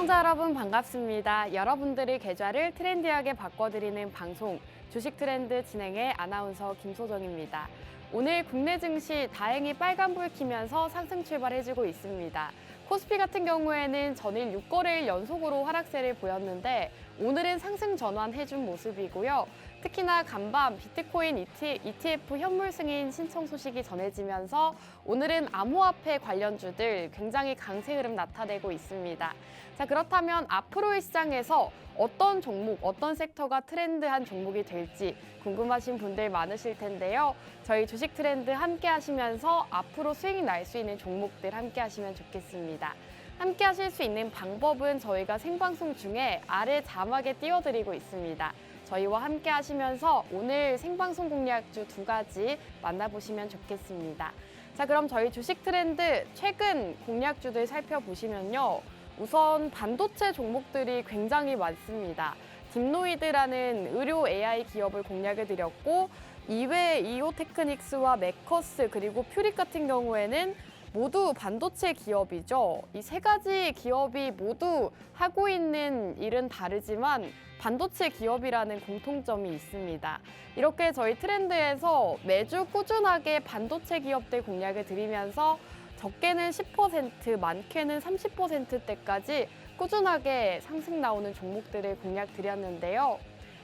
시청자 여러분 반갑습니다. 여러분들의 계좌를 트렌디하게 바꿔드리는 방송 주식 트렌드 진행의 아나운서 김소정입니다. 오늘 국내 증시 다행히 빨간불 켜면서 상승 출발해주고 있습니다. 코스피 같은 경우에는 전일 6거래일 연속으로 하락세를 보였는데 오늘은 상승 전환해준 모습이고요. 특히나 간밤 비트코인 ETF 현물 승인 신청 소식이 전해지면서 오늘은 암호화폐 관련주들 굉장히 강세 흐름 나타내고 있습니다. 자, 그렇다면 앞으로의 시장에서 어떤 종목, 어떤 섹터가 트렌드한 종목이 될지 궁금하신 분들 많으실 텐데요. 저희 주식 트렌드 함께 하시면서 앞으로 수익 날 수 있는 종목들 함께 하시면 좋겠습니다. 함께 하실 수 있는 방법은 저희가 생방송 중에 아래 자막에 띄워드리고 있습니다. 저희와 함께 하시면서 오늘 생방송 공략주 2가지 만나보시면 좋겠습니다. 자, 그럼 저희 주식 트렌드 최근 공략주들 살펴보시면요. 우선 반도체 종목들이 굉장히 많습니다. 딥노이드라는 의료 AI 기업을 공략해 드렸고 이외에 이오테크닉스와 메커스 그리고 퓨릭 같은 경우에는 모두 반도체 기업이죠. 이 3가지 기업이 모두 하고 있는 일은 다르지만 반도체 기업이라는 공통점이 있습니다. 이렇게 저희 트렌드에서 매주 꾸준하게 반도체 기업들 공략을 드리면서 적게는 10%, 많게는 30%대까지 꾸준하게 상승 나오는 종목들을 공략 드렸는데요.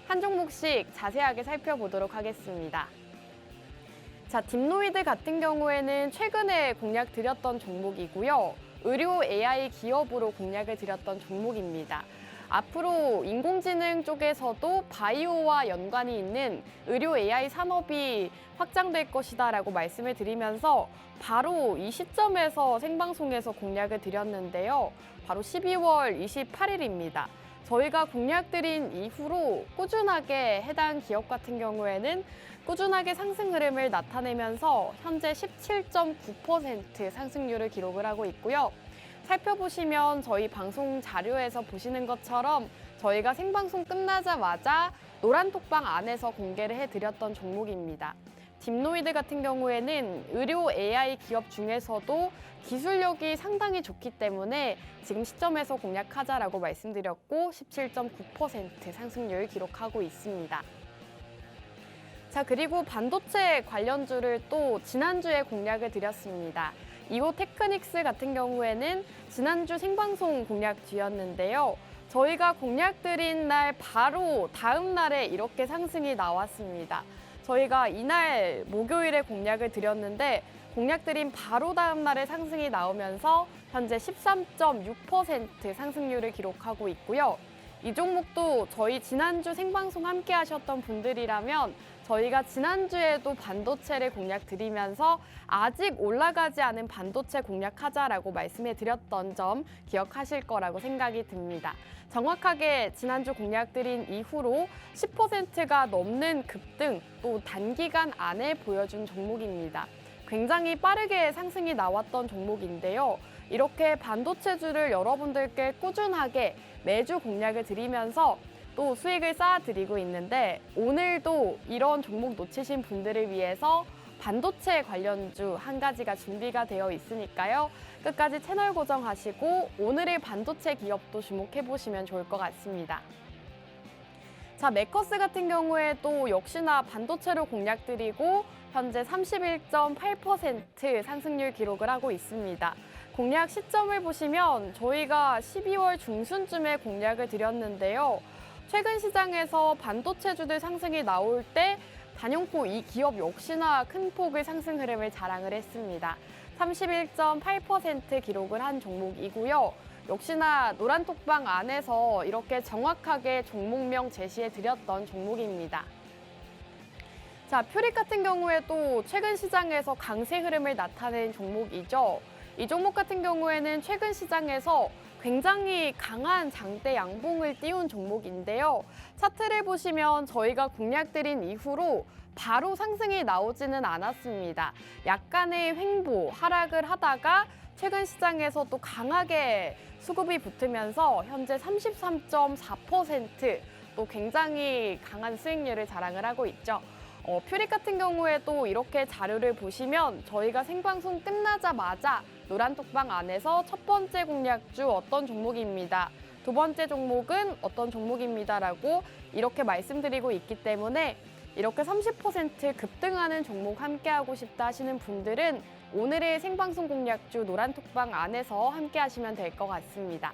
한 종목씩 자세하게 살펴보도록 하겠습니다. 자, 딥노이드 같은 경우에는 최근에 공략 드렸던 종목이고요. 의료 AI 기업으로 공략을 드렸던 종목입니다. 앞으로 인공지능 쪽에서도 바이오와 연관이 있는 의료 AI 산업이 확장될 것이다라고 말씀을 드리면서 바로 이 시점에서 생방송에서 공략을 드렸는데요. 바로 12월 28일입니다. 저희가 공략드린 이후로 꾸준하게 해당 기업 같은 경우에는 꾸준하게 상승 흐름을 나타내면서 현재 17.9% 상승률을 기록을 하고 있고요. 살펴보시면 저희 방송 자료에서 보시는 것처럼 저희가 생방송 끝나자마자 노란 톡방 안에서 공개를 해드렸던 종목입니다. 딥노이드 같은 경우에는 의료 AI 기업 중에서도 기술력이 상당히 좋기 때문에 지금 시점에서 공략하자라고 말씀드렸고 17.9% 상승률 기록하고 있습니다. 자, 그리고 반도체 관련주를 또 지난주에 공략을 드렸습니다. 이오테크닉스 같은 경우에는 지난주 생방송 공략 뒤였는데요. 저희가 공략드린 날 바로 다음 날에 이렇게 상승이 나왔습니다. 저희가 이날 목요일에 공략을 드렸는데 공략드린 바로 다음 날에 상승이 나오면서 현재 13.6% 상승률을 기록하고 있고요. 이 종목도 저희 지난주 생방송 함께 하셨던 분들이라면 저희가 지난주에도 반도체를 공략 드리면서 아직 올라가지 않은 반도체 공략하자라고 말씀해 드렸던 점 기억하실 거라고 생각이 듭니다. 정확하게 지난주 공략 드린 이후로 10%가 넘는 급등 또 단기간 안에 보여준 종목입니다. 굉장히 빠르게 상승이 나왔던 종목인데요. 이렇게 반도체주를 여러분들께 꾸준하게 매주 공략을 드리면서 또 수익을 쌓아드리고 있는데 오늘도 이런 종목 놓치신 분들을 위해서 반도체 관련주 한 가지가 준비가 되어 있으니까요. 끝까지 채널 고정하시고 오늘의 반도체 기업도 주목해보시면 좋을 것 같습니다. 자, 메커스 같은 경우에 또 역시나 반도체로 공략드리고 현재 31.8% 상승률 기록을 하고 있습니다. 공략 시점을 보시면 저희가 12월 중순쯤에 공략을 드렸는데요. 최근 시장에서 반도체주들 상승이 나올 때 단연코 이 기업 역시나 큰 폭의 상승 흐름을 자랑을 했습니다. 31.8% 기록을 한 종목이고요. 역시나 노란 톡방 안에서 이렇게 정확하게 종목명 제시해 드렸던 종목입니다. 자, 퓨릭 같은 경우에도 최근 시장에서 강세 흐름을 나타낸 종목이죠. 이 종목 같은 경우에는 최근 시장에서 굉장히 강한 장대 양봉을 띄운 종목인데요. 차트를 보시면 저희가 공략드린 이후로 바로 상승이 나오지는 않았습니다. 약간의 횡보, 하락을 하다가 최근 시장에서 또 강하게 수급이 붙으면서 현재 33.4% 또 굉장히 강한 수익률을 자랑을 하고 있죠. 퓨릭 같은 경우에도 이렇게 자료를 보시면 저희가 생방송 끝나자마자 노란 톡방 안에서 첫 번째 공략주 어떤 종목입니다. 두 번째 종목은 어떤 종목입니다라고 이렇게 말씀드리고 있기 때문에 이렇게 30% 급등하는 종목 함께하고 싶다 하시는 분들은 오늘의 생방송 공략주 노란톡방 안에서 함께하시면 될 것 같습니다.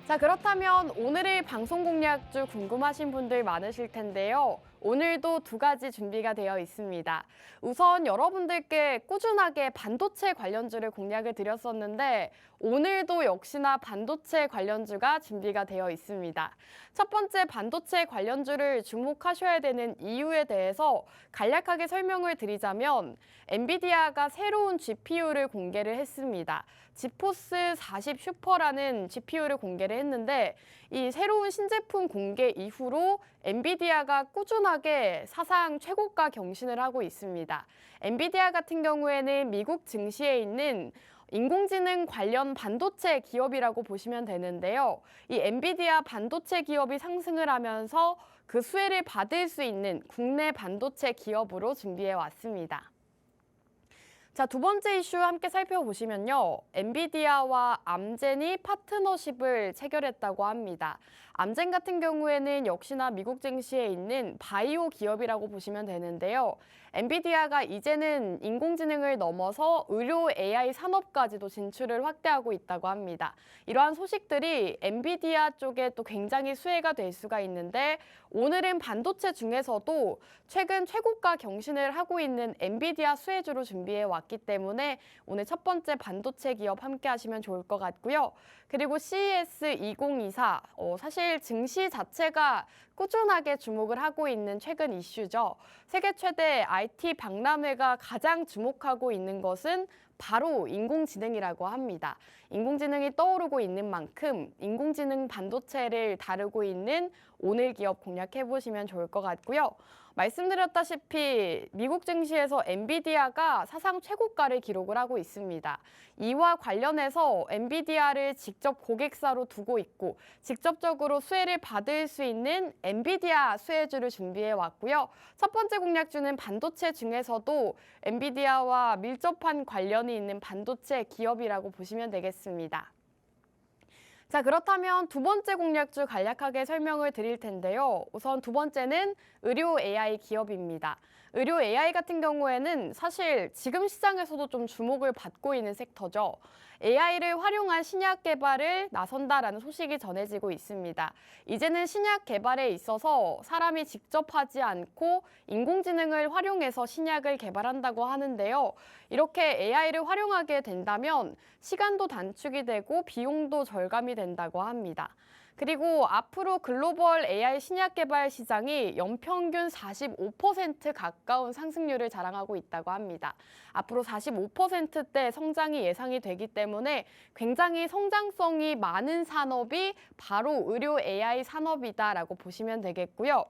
자, 그렇다면 오늘의 방송 공략주 궁금하신 분들 많으실 텐데요. 오늘도 두 가지 준비가 되어 있습니다. 우선 여러분들께 꾸준하게 반도체 관련주를 공략을 드렸었는데 오늘도 역시나 반도체 관련주가 준비가 되어 있습니다. 첫 번째 반도체 관련주를 주목하셔야 되는 이유에 대해서 간략하게 설명을 드리자면 엔비디아가 새로운 GPU를 공개를 했습니다. 지포스 40 슈퍼라는 GPU를 공개를 했는데 이 새로운 신제품 공개 이후로 엔비디아가 꾸준하게 사상 최고가 경신을 하고 있습니다. 엔비디아 같은 경우에는 미국 증시에 있는 인공지능 관련 반도체 기업이라고 보시면 되는데요. 이 엔비디아 반도체 기업이 상승을 하면서 그 수혜를 받을 수 있는 국내 반도체 기업으로 준비해 왔습니다. 자, 두 번째 이슈 함께 살펴보시면요. 엔비디아와 암젠이 파트너십을 체결했다고 합니다. 암젠 같은 경우에는 역시나 미국 증시에 있는 바이오 기업이라고 보시면 되는데요. 엔비디아가 이제는 인공지능을 넘어서 의료 AI 산업까지도 진출을 확대하고 있다고 합니다. 이러한 소식들이 엔비디아 쪽에 또 굉장히 수혜가 될 수가 있는데 오늘은 반도체 중에서도 최근 최고가 경신을 하고 있는 엔비디아 수혜주로 준비해 왔기 때문에 오늘 첫 번째 반도체 기업 함께 하시면 좋을 것 같고요. 그리고 CES 2024, 사실 증시 자체가 꾸준하게 주목을 하고 있는 최근 이슈죠. 세계 최대 IT 박람회가 가장 주목하고 있는 것은 바로 인공지능이라고 합니다. 인공지능이 떠오르고 있는 만큼 인공지능 반도체를 다루고 있는 오늘 기업 공략해보시면 좋을 것 같고요. 말씀드렸다시피 미국 증시에서 엔비디아가 사상 최고가를 기록을 하고 있습니다. 이와 관련해서 엔비디아를 직접 고객사로 두고 있고 직접적으로 수혜를 받을 수 있는 엔비디아 수혜주를 준비해 왔고요. 첫 번째 공략주는 반도체 중에서도 엔비디아와 밀접한 관련이 있는 반도체 기업이라고 보시면 되겠습니다. 자, 그렇다면 두 번째 공략주 간략하게 설명을 드릴 텐데요. 우선 두 번째는 의료 AI 기업입니다. 의료 AI 같은 경우에는 사실 지금 시장에서도 좀 주목을 받고 있는 섹터죠. AI를 활용한 신약 개발을 나선다라는 소식이 전해지고 있습니다. 이제는 신약 개발에 있어서 사람이 직접 하지 않고 인공지능을 활용해서 신약을 개발한다고 하는데요. 이렇게 AI를 활용하게 된다면 시간도 단축이 되고 비용도 절감이 된다고 합니다. 그리고 앞으로 글로벌 AI 신약 개발 시장이 연평균 45% 가까운 상승률을 자랑하고 있다고 합니다. 앞으로 45%대 성장이 예상이 되기 때문에 굉장히 성장성이 많은 산업이 바로 의료 AI 산업이다라고 보시면 되겠고요.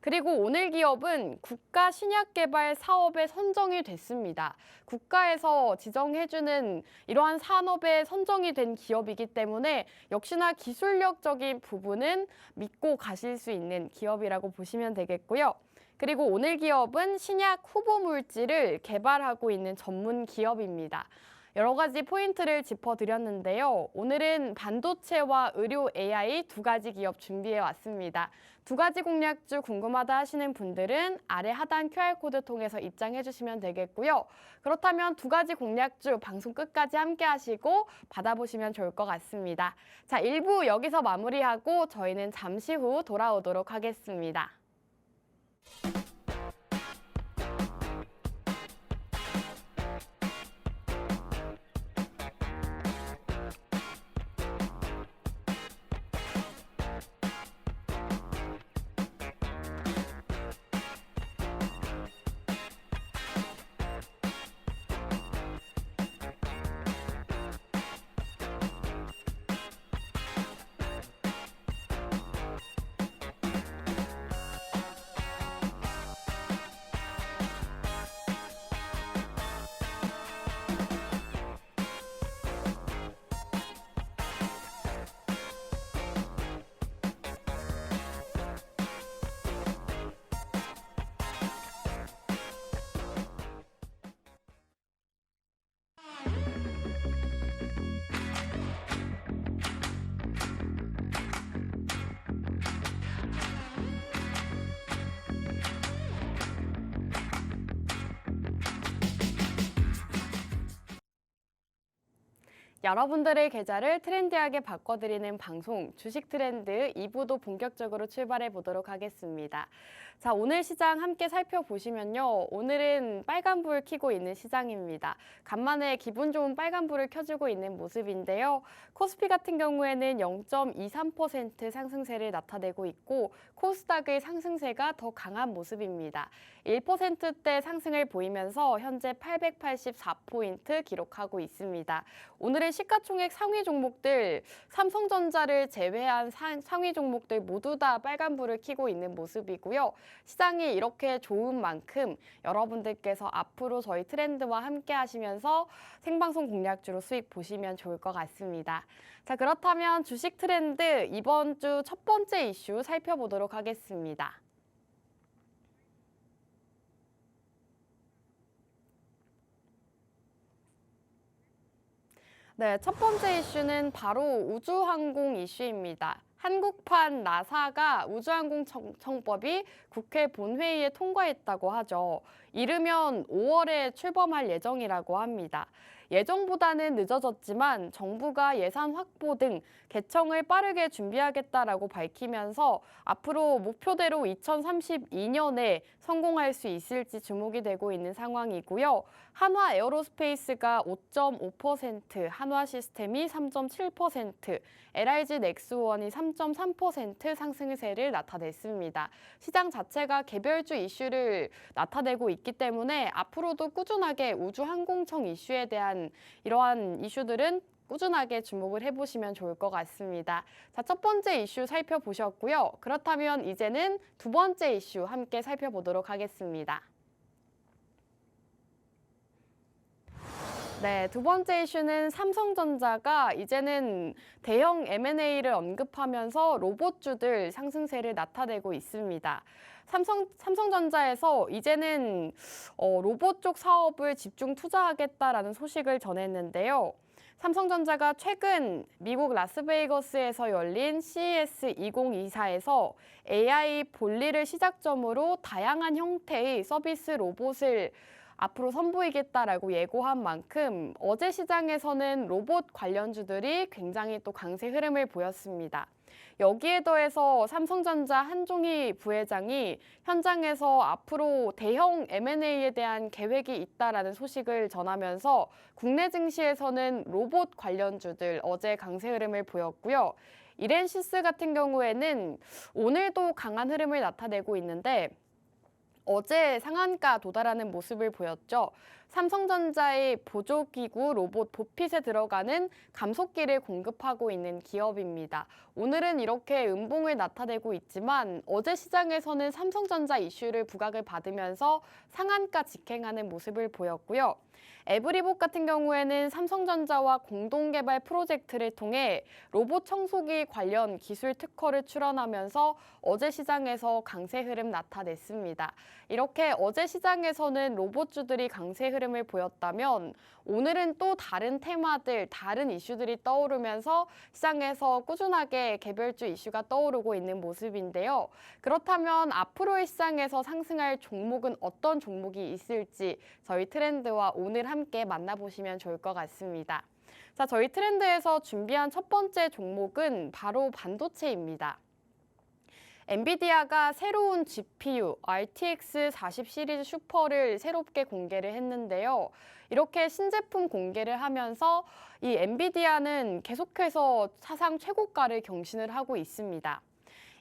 그리고 오늘 기업은 국가 신약개발 사업에 선정이 됐습니다. 국가에서 지정해주는 이러한 산업에 선정이 된 기업이기 때문에 역시나 기술력적인 부분은 믿고 가실 수 있는 기업이라고 보시면 되겠고요. 그리고 오늘 기업은 신약 후보 물질을 개발하고 있는 전문 기업입니다. 여러 가지 포인트를 짚어드렸는데요. 오늘은 반도체와 의료 AI 두 가지 기업 준비해 왔습니다. 두 가지 공략주 궁금하다 하시는 분들은 아래 하단 QR코드 통해서 입장해 주시면 되겠고요. 그렇다면 두 가지 공략주 방송 끝까지 함께 하시고 받아보시면 좋을 것 같습니다. 자, 1부 여기서 마무리하고 저희는 잠시 후 돌아오도록 하겠습니다. 여러분들의 계좌를 트렌디하게 바꿔드리는 방송 주식 트렌드 2부도 본격적으로 출발해 보도록 하겠습니다. 자, 오늘 시장 함께 살펴보시면요. 오늘은 빨간불 켜고 있는 시장입니다. 간만에 기분 좋은 빨간불을 켜주고 있는 모습인데요. 코스피 같은 경우에는 0.23% 상승세를 나타내고 있고 코스닥의 상승세가 더 강한 모습입니다. 1%대 상승을 보이면서 현재 884포인트 기록하고 있습니다. 오늘의 시가총액 상위 종목들, 삼성전자를 제외한 상위 종목들 모두 다 빨간불을 켜고 있는 모습이고요. 시장이 이렇게 좋은 만큼 여러분들께서 앞으로 저희 트렌드와 함께 하시면서 생방송 공략주로 수익 보시면 좋을 것 같습니다. 자, 그렇다면 주식 트렌드 이번 주 첫 번째 이슈 살펴보도록 하겠습니다. 네, 첫 번째 이슈는 바로 우주항공 이슈입니다. 한국판 나사가 우주항공청법이 국회 본회의에 통과했다고 하죠. 이르면 5월에 출범할 예정이라고 합니다. 예정보다는 늦어졌지만 정부가 예산 확보 등 개청을 빠르게 준비하겠다라고 밝히면서 앞으로 목표대로 2032년에 성공할 수 있을지 주목이 되고 있는 상황이고요. 한화 에어로스페이스가 5.5%, 한화 시스템이 3.7%, LIG 넥스원이 3.3% 상승세를 나타냈습니다. 시장 자체가 개별주 이슈를 나타내고 있기 때문에 앞으로도 꾸준하게 우주항공청 이슈에 대한 이러한 이슈들은 꾸준하게 주목을 해보시면 좋을 것 같습니다. 자, 첫 번째 이슈 살펴보셨고요. 그렇다면 이제는 두 번째 이슈 함께 살펴보도록 하겠습니다. 네, 두 번째 이슈는 삼성전자가 이제는 대형 M&A를 언급하면서 로봇주들 상승세를 나타내고 있습니다. 삼성전자에서 이제는 로봇 쪽 사업을 집중 투자하겠다라는 소식을 전했는데요. 삼성전자가 최근 미국 라스베이거스에서 열린 CES 2024에서 AI 본리를 시작점으로 다양한 형태의 서비스 로봇을 앞으로 선보이겠다라고 예고한 만큼 어제 시장에서는 로봇 관련주들이 굉장히 또 강세 흐름을 보였습니다. 여기에 더해서 삼성전자 한종희 부회장이 현장에서 앞으로 대형 M&A에 대한 계획이 있다라는 소식을 전하면서 국내 증시에서는 로봇 관련주들 어제 강세 흐름을 보였고요. 이렌시스 같은 경우에는 오늘도 강한 흐름을 나타내고 있는데 어제 상한가 도달하는 모습을 보였죠. 삼성전자의 보조기구 로봇 보핏에 들어가는 감속기를 공급하고 있는 기업입니다. 오늘은 이렇게 음봉을 나타내고 있지만 어제 시장에서는 삼성전자 이슈를 부각을 받으면서 상한가 직행하는 모습을 보였고요. 에브리봇 같은 경우에는 삼성전자와 공동개발 프로젝트를 통해 로봇 청소기 관련 기술 특허를 출원하면서 어제 시장에서 강세 흐름 나타냈습니다. 이렇게 어제 시장에서는 로봇주들이 강세 흐름을 보였다면 오늘은 또 다른 테마들, 다른 이슈들이 떠오르면서 시장에서 꾸준하게 개별주 이슈가 떠오르고 있는 모습인데요. 그렇다면 앞으로의 시장에서 상승할 종목은 어떤 종목이 있을지 저희 트렌드와 오늘 함께 만나보시면 좋을 것 같습니다. 자, 저희 트렌드에서 준비한 첫 번째 종목은 바로 반도체입니다. 엔비디아가 새로운 GPU RTX 40 시리즈 슈퍼를 새롭게 공개를 했는데요. 이렇게 신제품 공개를 하면서 이 엔비디아는 계속해서 사상 최고가를 경신을 하고 있습니다.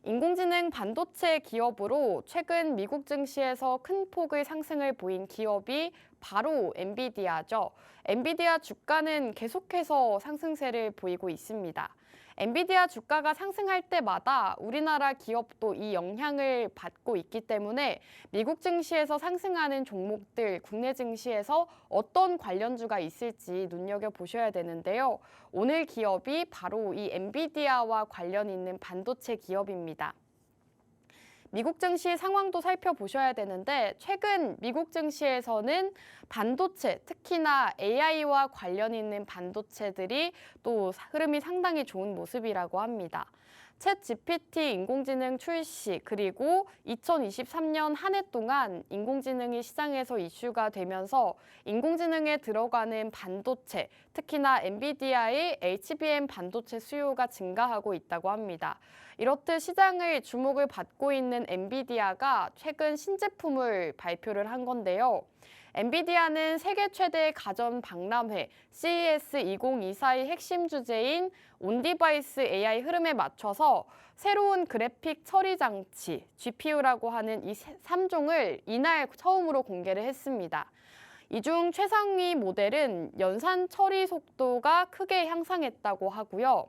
인공지능 반도체 기업으로 최근 미국 증시에서 큰 폭의 상승을 보인 기업이 바로 엔비디아죠. 엔비디아 주가는 계속해서 상승세를 보이고 있습니다. 엔비디아 주가가 상승할 때마다 우리나라 기업도 이 영향을 받고 있기 때문에 미국 증시에서 상승하는 종목들, 국내 증시에서 어떤 관련주가 있을지 눈여겨보셔야 되는데요. 오늘 기업이 바로 이 엔비디아와 관련 있는 반도체 기업입니다. 미국 증시 상황도 살펴보셔야 되는데 최근 미국 증시에서는 반도체, 특히나 AI와 관련 있는 반도체들이 또 흐름이 상당히 좋은 모습이라고 합니다. 챗 GPT 인공지능 출시 그리고 2023년 한 해 동안 인공지능이 시장에서 이슈가 되면서 인공지능에 들어가는 반도체, 특히나 엔비디아의 HBM 반도체 수요가 증가하고 있다고 합니다. 이렇듯 시장의 주목을 받고 있는 엔비디아가 최근 신제품을 발표를 한 건데요. 엔비디아는 세계 최대 가전 박람회 CES 2024의 핵심 주제인 온디바이스 AI 흐름에 맞춰서 새로운 그래픽 처리 장치 GPU라고 하는 이 3종을 이날 처음으로 공개를 했습니다. 이 중 최상위 모델은 연산 처리 속도가 크게 향상했다고 하고요.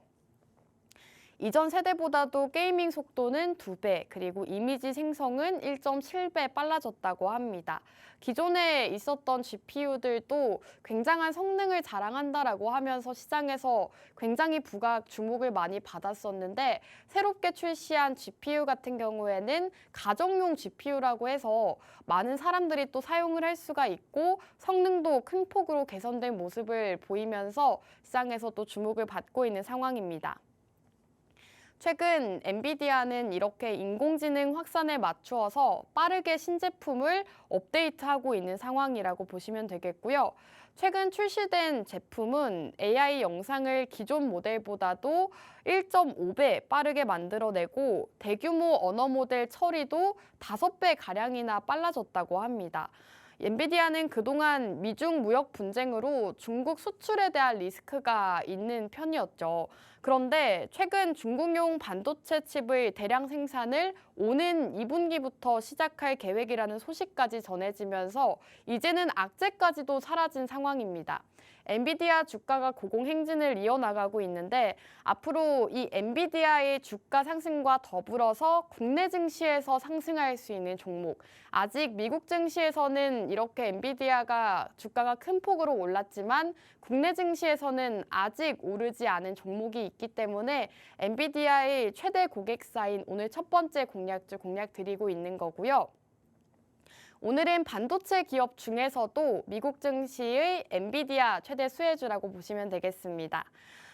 이전 세대보다도 게이밍 속도는 2배, 그리고 이미지 생성은 1.7배 빨라졌다고 합니다. 기존에 있었던 GPU들도 굉장한 성능을 자랑한다라고 하면서 시장에서 굉장히 부각 주목을 많이 받았었는데 새롭게 출시한 GPU 같은 경우에는 가정용 GPU라고 해서 많은 사람들이 또 사용을 할 수가 있고 성능도 큰 폭으로 개선된 모습을 보이면서 시장에서 또 주목을 받고 있는 상황입니다. 최근 엔비디아는 이렇게 인공지능 확산에 맞추어서 빠르게 신제품을 업데이트하고 있는 상황이라고 보시면 되겠고요. 최근 출시된 제품은 AI 영상을 기존 모델보다도 1.5배 빠르게 만들어내고 대규모 언어 모델 처리도 5배 가량이나 빨라졌다고 합니다. 엔비디아는 그동안 미중 무역 분쟁으로 중국 수출에 대한 리스크가 있는 편이었죠. 그런데 최근 중국용 반도체 칩의 대량 생산을 오는 2분기부터 시작할 계획이라는 소식까지 전해지면서 이제는 악재까지도 사라진 상황입니다. 엔비디아 주가가 고공행진을 이어나가고 있는데 앞으로 이 엔비디아의 주가 상승과 더불어서 국내 증시에서 상승할 수 있는 종목, 아직 미국 증시에서는 이렇게 엔비디아가 주가가 큰 폭으로 올랐지만 국내 증시에서는 아직 오르지 않은 종목이 있기 때문에 엔비디아의 최대 고객사인 오늘 첫 번째 공략주 공략 드리고 있는 거고요. 오늘은 반도체 기업 중에서도 미국 증시의 엔비디아 최대 수혜주라고 보시면 되겠습니다.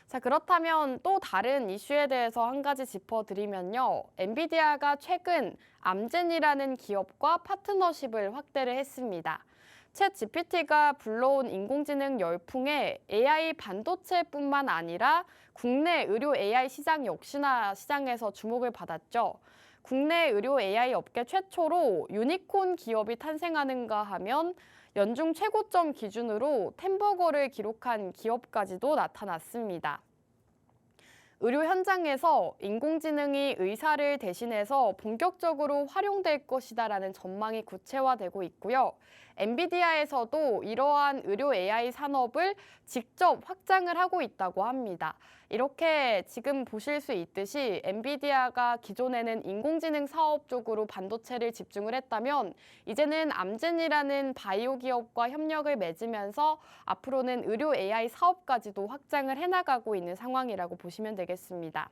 자, 그렇다면 또 다른 이슈에 대해서 한 가지 짚어드리면요. 엔비디아가 최근 암젠이라는 기업과 파트너십을 확대를 했습니다. 챗 GPT가 불러온 인공지능 열풍에 AI 반도체뿐만 아니라 국내 의료 AI 시장 역시나 시장에서 주목을 받았죠. 국내 의료 AI 업계 최초로 유니콘 기업이 탄생하는가 하면 연중 최고점 기준으로 10버거를 기록한 기업까지도 나타났습니다. 의료 현장에서 인공지능이 의사를 대신해서 본격적으로 활용될 것이다라는 전망이 구체화되고 있고요. 엔비디아에서도 이러한 의료 AI 산업을 직접 확장을 하고 있다고 합니다. 이렇게 지금 보실 수 있듯이 엔비디아가 기존에는 인공지능 사업 쪽으로 반도체를 집중을 했다면 이제는 암젠이라는 바이오 기업과 협력을 맺으면서 앞으로는 의료 AI 사업까지도 확장을 해나가고 있는 상황이라고 보시면 되겠습니다.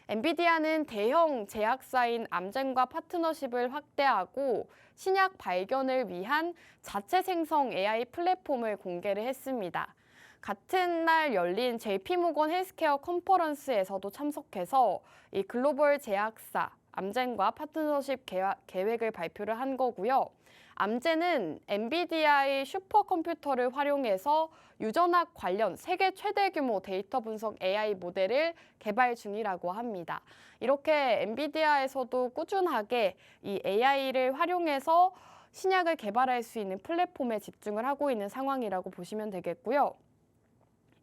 엔비디아는 대형 제약사인 암젠과 파트너십을 확대하고 신약 발견을 위한 자체 생성 AI 플랫폼을 공개를 했습니다. 같은 날 열린 JP모건 헬스케어 컨퍼런스에서도 참석해서 이 글로벌 제약사 암젠과 파트너십 계획을 발표를 한 거고요. 암젠은 엔비디아의 슈퍼컴퓨터를 활용해서 유전학 관련 세계 최대 규모 데이터 분석 AI 모델을 개발 중이라고 합니다. 이렇게 엔비디아에서도 꾸준하게 이 AI를 활용해서 신약을 개발할 수 있는 플랫폼에 집중을 하고 있는 상황이라고 보시면 되겠고요.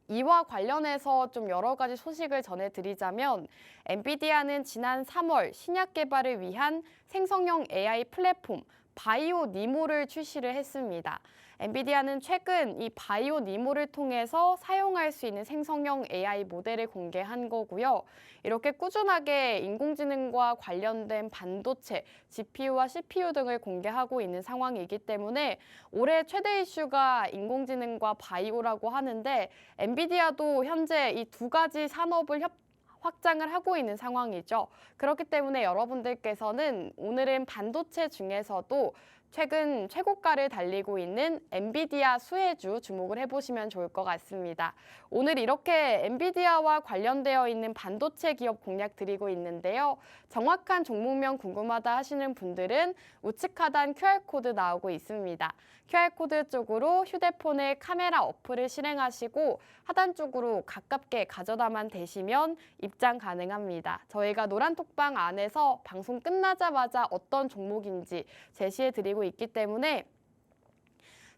이와 관련해서 좀 여러 가지 소식을 전해드리자면 엔비디아는 지난 3월 신약 개발을 위한 생성형 AI 플랫폼 바이오 니모를 출시를 했습니다. 엔비디아는 최근 이 바이오 니모를 통해서 사용할 수 있는 생성형 AI 모델을 공개한 거고요. 이렇게 꾸준하게 인공지능과 관련된 반도체, GPU와 CPU 등을 공개하고 있는 상황이기 때문에 올해 최대 이슈가 인공지능과 바이오라고 하는데 엔비디아도 현재 이 두 가지 산업을 확장을 하고 있는 상황이죠. 그렇기 때문에 여러분들께서는 오늘은 반도체 중에서도 최근 최고가를 달리고 있는 엔비디아 수혜주 주목을 해보시면 좋을 것 같습니다. 오늘 이렇게 엔비디아와 관련되어 있는 반도체 기업 공략 드리고 있는데요. 정확한 종목명 궁금하다 하시는 분들은 우측 하단 QR코드 나오고 있습니다. QR코드 쪽으로 휴대폰의 카메라 어플을 실행하시고 하단 쪽으로 가깝게 가져다만 대시면 입장 가능합니다. 저희가 노란톡방 안에서 방송 끝나자마자 어떤 종목인지 제시해드리고 있기 때문에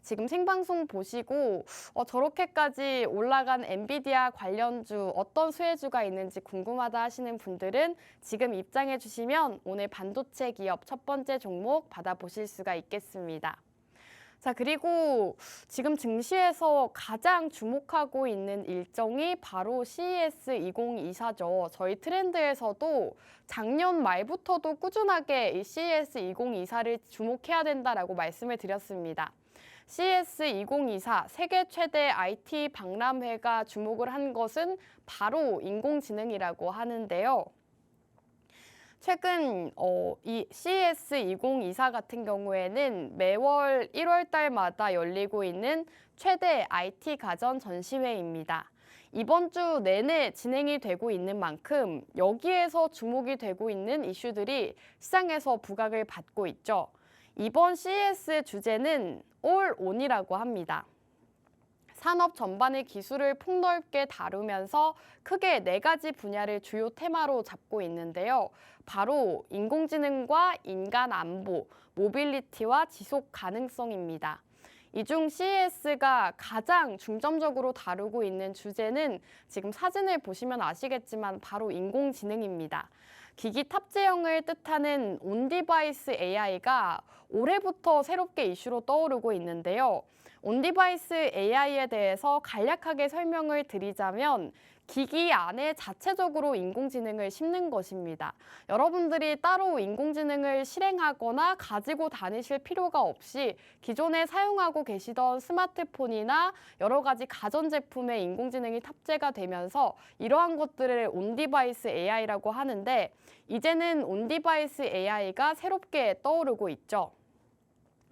지금 생방송 보시고 저렇게까지 올라간 엔비디아 관련주 어떤 수혜주가 있는지 궁금하다 하시는 분들은 지금 입장해 주시면 오늘 반도체 기업 첫 번째 종목 받아보실 수가 있겠습니다. 자, 그리고 지금 증시에서 가장 주목하고 있는 일정이 바로 CES 2024죠. 저희 트렌드에서도 작년 말부터도 꾸준하게 이 CES 2024를 주목해야 된다라고 말씀을 드렸습니다. CES 2024 세계 최대 IT 박람회가 주목을 한 것은 바로 인공지능이라고 하는데요. 최근 이 CES 2024 같은 경우에는 매월 1월 달마다 열리고 있는 최대 IT 가전 전시회입니다. 이번 주 내내 진행이 되고 있는 만큼 여기에서 주목이 되고 있는 이슈들이 시장에서 부각을 받고 있죠. 이번 CES 주제는 All On이라고 합니다. 산업 전반의 기술을 폭넓게 다루면서 크게 4가지 분야를 주요 테마로 잡고 있는데요. 바로 인공지능과 인간 안보, 모빌리티와 지속 가능성입니다. 이 중 CES가 가장 중점적으로 다루고 있는 주제는 지금 사진을 보시면 아시겠지만 바로 인공지능입니다. 기기 탑재형을 뜻하는 온디바이스 AI가 올해부터 새롭게 이슈로 떠오르고 있는데요. 온디바이스 AI에 대해서 간략하게 설명을 드리자면 기기 안에 자체적으로 인공지능을 심는 것입니다. 여러분들이 따로 인공지능을 실행하거나 가지고 다니실 필요가 없이 기존에 사용하고 계시던 스마트폰이나 여러 가지 가전제품에 인공지능이 탑재가 되면서 이러한 것들을 온디바이스 AI라고 하는데 이제는 온디바이스 AI가 새롭게 떠오르고 있죠.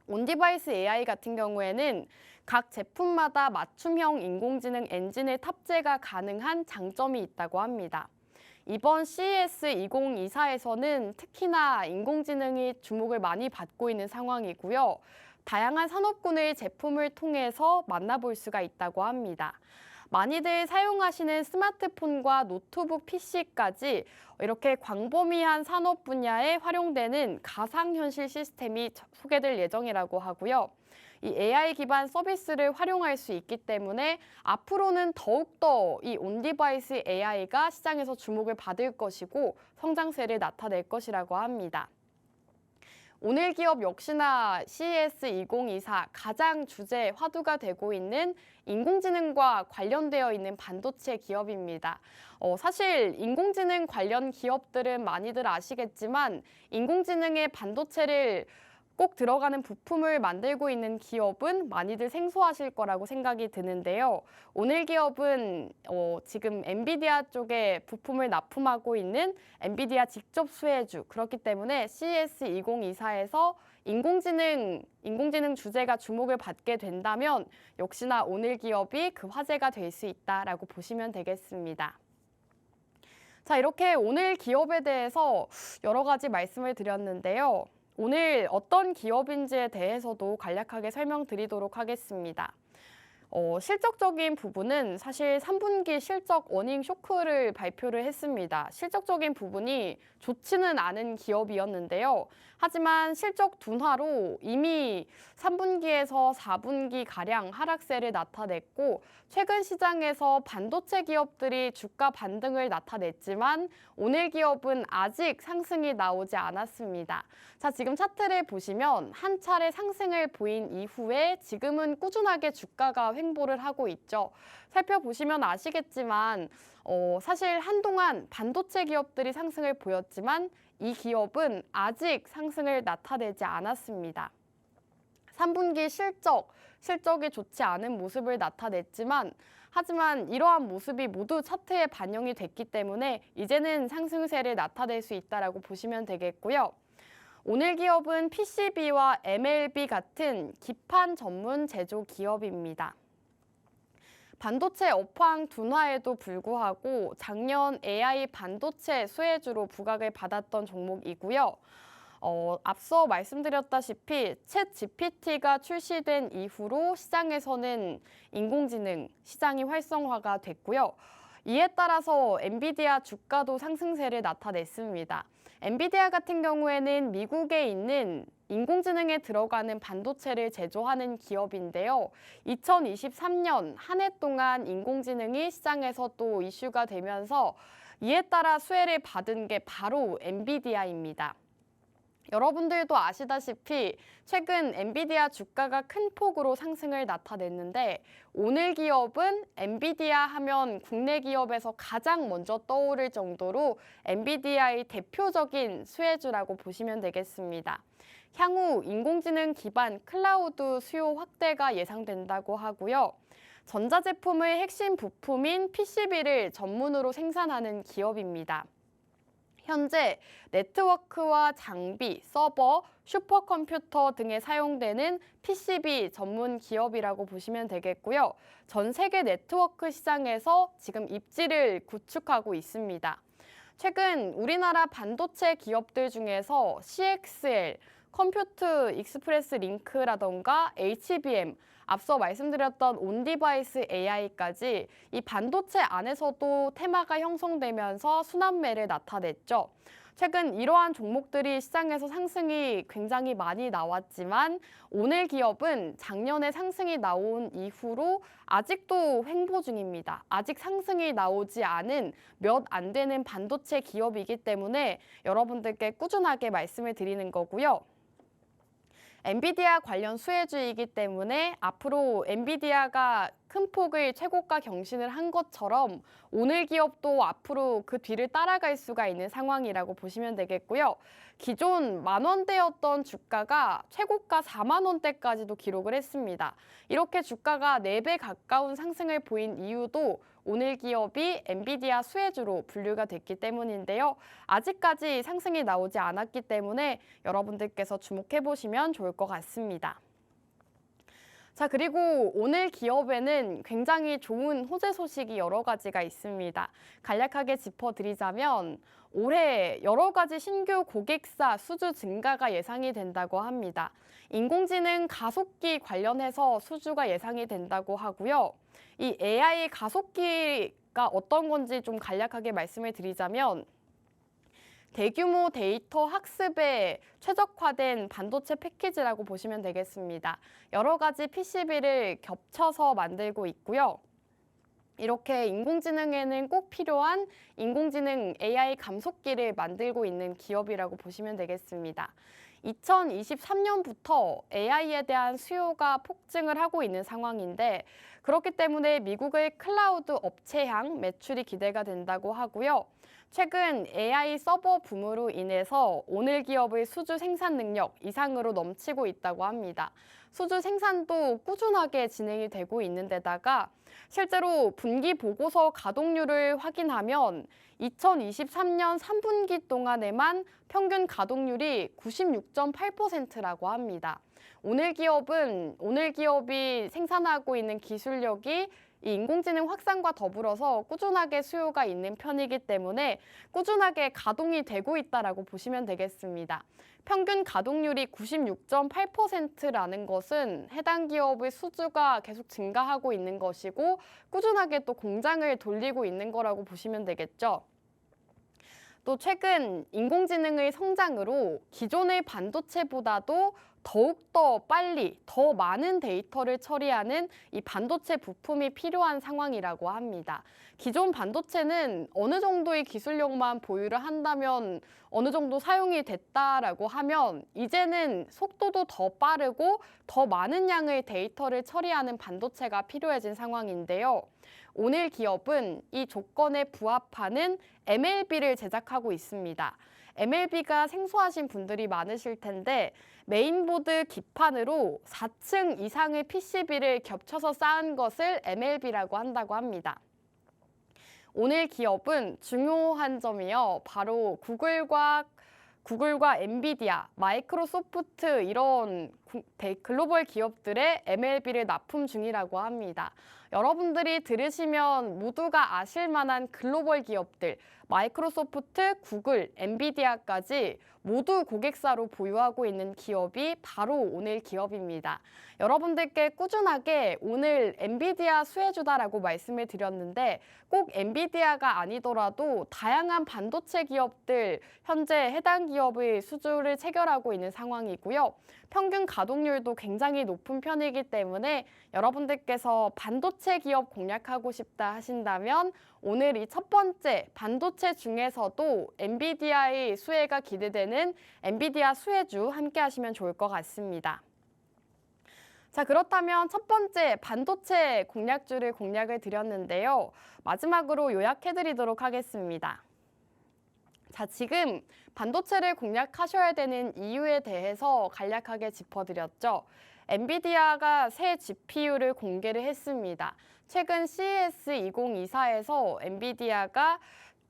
온디바이스 AI 같은 경우에는 각 제품마다 맞춤형 인공지능 엔진의 탑재가 가능한 장점이 있다고 합니다. 이번 CES 2024에서는 특히나 인공지능이 주목을 많이 받고 있는 상황이고요. 다양한 산업군의 제품을 통해서 만나볼 수가 있다고 합니다. 많이들 사용하시는 스마트폰과 노트북 PC까지 이렇게 광범위한 산업 분야에 활용되는 가상현실 시스템이 소개될 예정이라고 하고요. 이 AI 기반 서비스를 활용할 수 있기 때문에 앞으로는 더욱더 이 온디바이스 AI가 시장에서 주목을 받을 것이고 성장세를 나타낼 것이라고 합니다. 오늘 기업 역시나 CES 2024 가장 주제 화두가 되고 있는 인공지능과 관련되어 있는 반도체 기업입니다. 사실 인공지능 관련 기업들은 많이들 아시겠지만 인공지능의 반도체를 꼭 들어가는 부품을 만들고 있는 기업은 많이들 생소하실 거라고 생각이 드는데요. 오늘 기업은 지금 엔비디아 쪽에 부품을 납품하고 있는 엔비디아 직접 수혜주. 그렇기 때문에 CES 2024에서 인공지능 주제가 주목을 받게 된다면 역시나 오늘 기업이 그 화제가 될 수 있다라고 보시면 되겠습니다. 자, 이렇게 오늘 기업에 대해서 여러 가지 말씀을 드렸는데요. 오늘 어떤 기업인지에 대해서도 간략하게 설명드리도록 하겠습니다. 실적적인 부분은 사실 3분기 실적 어닝 쇼크를 발표를 했습니다. 실적적인 부분이 좋지는 않은 기업이었는데요. 하지만 실적 둔화로 이미 3분기에서 4분기가량 하락세를 나타냈고 최근 시장에서 반도체 기업들이 주가 반등을 나타냈지만 오늘 기업은 아직 상승이 나오지 않았습니다. 자, 지금 차트를 보시면 한 차례 상승을 보인 이후에 지금은 꾸준하게 주가가 횡보를 하고 있죠. 살펴보시면 아시겠지만 사실 한동안 반도체 기업들이 상승을 보였지만 이 기업은 아직 상승을 나타내지 않았습니다. 3분기 실적이 좋지 않은 모습을 나타냈지만 하지만 이러한 모습이 모두 차트에 반영이 됐기 때문에 이제는 상승세를 나타낼 수 있다라고 보시면 되겠고요. 오늘 기업은 PCB와 MLB 같은 기판 전문 제조 기업입니다. 반도체 업황 둔화에도 불구하고 작년 AI 반도체 수혜주로 부각을 받았던 종목이고요. 앞서 말씀드렸다시피 챗 GPT가 출시된 이후로 시장에서는 인공지능 시장이 활성화가 됐고요. 이에 따라서 엔비디아 주가도 상승세를 나타냈습니다. 엔비디아 같은 경우에는 미국에 있는 인공지능에 들어가는 반도체를 제조하는 기업인데요. 2023년 한 해 동안 인공지능이 시장에서 또 이슈가 되면서 이에 따라 수혜를 받은 게 바로 엔비디아입니다. 여러분들도 아시다시피 최근 엔비디아 주가가 큰 폭으로 상승을 나타냈는데 오늘 기업은 엔비디아 하면 국내 기업에서 가장 먼저 떠오를 정도로 엔비디아의 대표적인 수혜주라고 보시면 되겠습니다. 향후 인공지능 기반 클라우드 수요 확대가 예상된다고 하고요. 전자제품의 핵심 부품인 PCB를 전문으로 생산하는 기업입니다. 현재 네트워크와 장비, 서버, 슈퍼컴퓨터 등에 사용되는 PCB 전문 기업이라고 보시면 되겠고요. 전 세계 네트워크 시장에서 지금 입지를 구축하고 있습니다. 최근 우리나라 반도체 기업들 중에서 CXL, 컴퓨트 익스프레스 링크라던가 HBM, 앞서 말씀드렸던 온디바이스 AI까지 이 반도체 안에서도 테마가 형성되면서 순환매를 나타냈죠. 최근 이러한 종목들이 시장에서 상승이 굉장히 많이 나왔지만 오늘 기업은 작년에 상승이 나온 이후로 아직도 횡보 중입니다. 아직 상승이 나오지 않은 몇 안 되는 반도체 기업이기 때문에 여러분들께 꾸준하게 말씀을 드리는 거고요. 엔비디아 관련 수혜주이기 때문에 앞으로 엔비디아가 큰 폭의 최고가 경신을 한 것처럼 오늘 기업도 앞으로 그 뒤를 따라갈 수가 있는 상황이라고 보시면 되겠고요. 기존 10,000원대였던 주가가 최고가 40,000원대까지도 기록을 했습니다. 이렇게 주가가 4배 가까운 상승을 보인 이유도 오늘 기업이 엔비디아 수혜주로 분류가 됐기 때문인데요. 아직까지 상승이 나오지 않았기 때문에 여러분들께서 주목해 보시면 좋을 것 같습니다. 자, 그리고 오늘 기업에는 굉장히 좋은 호재 소식이 여러 가지가 있습니다. 간략하게 짚어드리자면 올해 여러 가지 신규 고객사 수주 증가가 예상이 된다고 합니다. 인공지능 가속기 관련해서 수주가 예상이 된다고 하고요. 이 AI 가속기가 어떤 건지 좀 간략하게 말씀을 드리자면 대규모 데이터 학습에 최적화된 반도체 패키지라고 보시면 되겠습니다. 여러 가지 PCB를 겹쳐서 만들고 있고요. 이렇게 인공지능에는 꼭 필요한 인공지능 AI 감속기를 만들고 있는 기업이라고 보시면 되겠습니다. 2023년부터 AI에 대한 수요가 폭증을 하고 있는 상황인데 그렇기 때문에 미국의 클라우드 업체향 매출이 기대가 된다고 하고요. 최근 AI 서버 붐으로 인해서 오늘 기업의 수주 생산 능력 이상으로 넘치고 있다고 합니다. 수주 생산도 꾸준하게 진행이 되고 있는 데다가 실제로 분기 보고서 가동률을 확인하면 2023년 3분기 동안에만 평균 가동률이 96.8%라고 합니다. 오늘 기업이 생산하고 있는 기술력이 이 인공지능 확산과 더불어서 꾸준하게 수요가 있는 편이기 때문에 꾸준하게 가동이 되고 있다라고 보시면 되겠습니다. 평균 가동률이 96.8%라는 것은 해당 기업의 수주가 계속 증가하고 있는 것이고 꾸준하게 또 공장을 돌리고 있는 거라고 보시면 되겠죠. 또 최근 인공지능의 성장으로 기존의 반도체보다도 더욱더 빨리 더 많은 데이터를 처리하는 이 반도체 부품이 필요한 상황이라고 합니다. 기존 반도체는 어느 정도의 기술력만 보유를 한다면 어느 정도 사용이 됐다라고 하면 이제는 속도도 더 빠르고 더 많은 양의 데이터를 처리하는 반도체가 필요해진 상황인데요. 오늘 기업은 이 조건에 부합하는 MLB를 제작하고 있습니다. MLB가 생소하신 분들이 많으실 텐데 메인보드 기판으로 4층 이상의 PCB를 겹쳐서 쌓은 것을 MLB라고 한다고 합니다. 오늘 기업은 중요한 점이요. 바로 구글과 구글과 엔비디아, 마이크로소프트 이런 글로벌 기업들의 MLB를 납품 중이라고 합니다. 여러분들이 들으시면 모두가 아실 만한 글로벌 기업들, 마이크로소프트, 구글, 엔비디아까지 모두 고객사로 보유하고 있는 기업이 바로 오늘 기업입니다. 여러분들께 꾸준하게 오늘 엔비디아 수혜주다라고 말씀을 드렸는데 꼭 엔비디아가 아니더라도 다양한 반도체 기업들 현재 해당 기업의 수주를 체결하고 있는 상황이고요. 평균 가동률도 굉장히 높은 편이기 때문에 여러분들께서 반도체 기업 공략하고 싶다 하신다면 오늘 이 첫 번째 반도체 중에서도 엔비디아의 수혜가 기대되는 엔비디아 수혜주 함께 하시면 좋을 것 같습니다. 자, 그렇다면 첫 번째 반도체 공략주를 공략을 드렸는데요. 마지막으로 요약해드리도록 하겠습니다. 자, 지금 반도체를 공략하셔야 되는 이유에 대해서 간략하게 짚어드렸죠. 엔비디아가 새 GPU를 공개를 했습니다. 최근 CES 2024에서 엔비디아가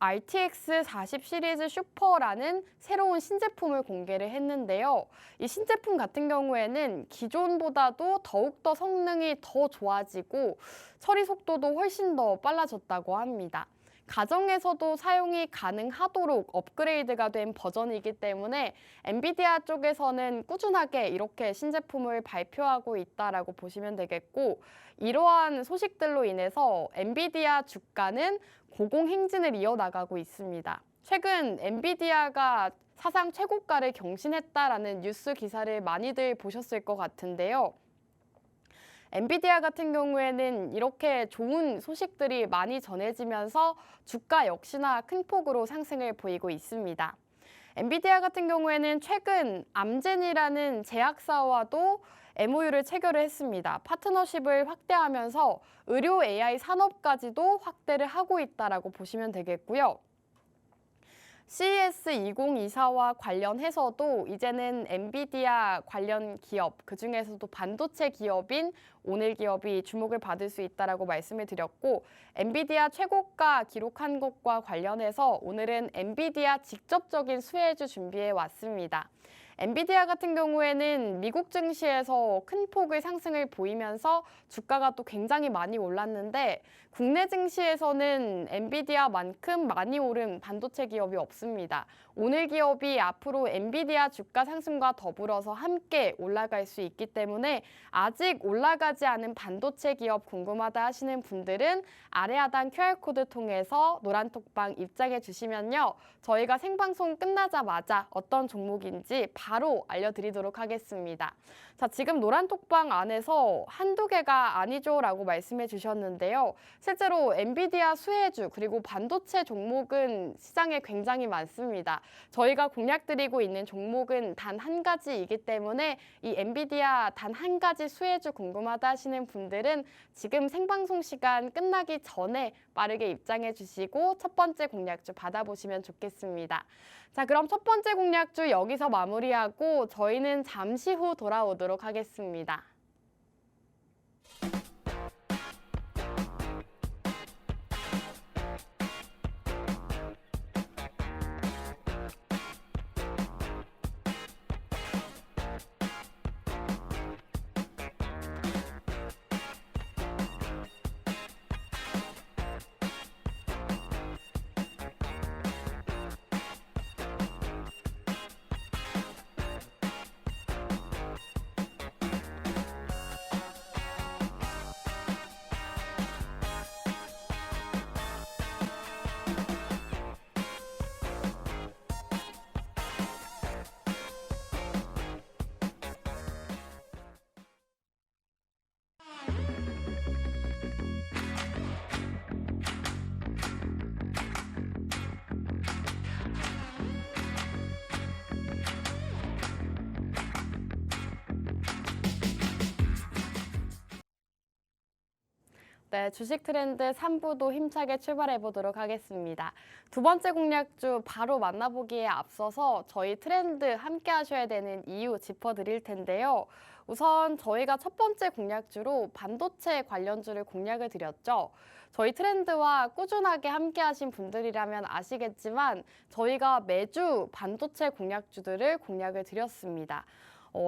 RTX 40 시리즈 슈퍼라는 새로운 신제품을 공개를 했는데요. 이 신제품 같은 경우에는 기존보다도 더욱더 성능이 더 좋아지고 처리 속도도 훨씬 더 빨라졌다고 합니다. 가정에서도 사용이 가능하도록 업그레이드가 된 버전이기 때문에 엔비디아 쪽에서는 꾸준하게 이렇게 신제품을 발표하고 있다라고 보시면 되겠고, 이러한 소식들로 인해서 엔비디아 주가는 고공행진을 이어나가고 있습니다. 최근 엔비디아가 사상 최고가를 경신했다라는 뉴스 기사를 많이들 보셨을 것 같은데요. 엔비디아 같은 경우에는 이렇게 좋은 소식들이 많이 전해지면서 주가 역시나 큰 폭으로 상승을 보이고 있습니다. 엔비디아 같은 경우에는 최근 암젠이라는 제약사와도 MOU를 체결을 했습니다. 파트너십을 확대하면서 의료 AI 산업까지도 확대를 하고 있다라고 보시면 되겠고요. CES 2024와 관련해서도 이제는 엔비디아 관련 기업, 그중에서도 반도체 기업인 오늘 기업이 주목을 받을 수 있다라고 말씀을 드렸고, 엔비디아 최고가 기록한 것과 관련해서 오늘은 엔비디아 직접적인 수혜주 준비해 왔습니다. 엔비디아 같은 경우에는 미국 증시에서 큰 폭의 상승을 보이면서 주가가 또 굉장히 많이 올랐는데 국내 증시에서는 엔비디아만큼 많이 오른 반도체 기업이 없습니다. 오늘 기업이 앞으로 엔비디아 주가 상승과 더불어서 함께 올라갈 수 있기 때문에 아직 올라가지 않은 반도체 기업 궁금하다 하시는 분들은 아래 하단 QR코드 통해서 노란톡방 입장해 주시면요. 저희가 생방송 끝나자마자 어떤 종목인지 바로 알려드리도록 하겠습니다. 자, 지금 노란톡방 안에서 한두 개가 아니죠 라고 말씀해 주셨는데요. 실제로 엔비디아 수혜주 그리고 반도체 종목은 시장에 굉장히 많습니다. 저희가 공략드리고 있는 종목은 단 한 가지이기 때문에 이 엔비디아 단 한 가지 수혜주 궁금하다 하시는 분들은 지금 생방송 시간 끝나기 전에 빠르게 입장해 주시고 첫 번째 공략주 받아보시면 좋겠습니다. 자, 그럼 첫 번째 공략주 여기서 마무리하고 저희는 잠시 후 돌아오도록 하겠습니다. 네, 주식 트렌드 3부도 힘차게 출발해 보도록 하겠습니다. 두 번째 공략주 바로 만나보기에 앞서서 저희 트렌드 함께 하셔야 되는 이유 짚어드릴 텐데요. 우선 저희가 첫 번째 공략주로 반도체 관련주를 공략을 드렸죠. 저희 트렌드와 꾸준하게 함께 하신 분들이라면 아시겠지만 저희가 매주 반도체 공략주들을 공략을 드렸습니다.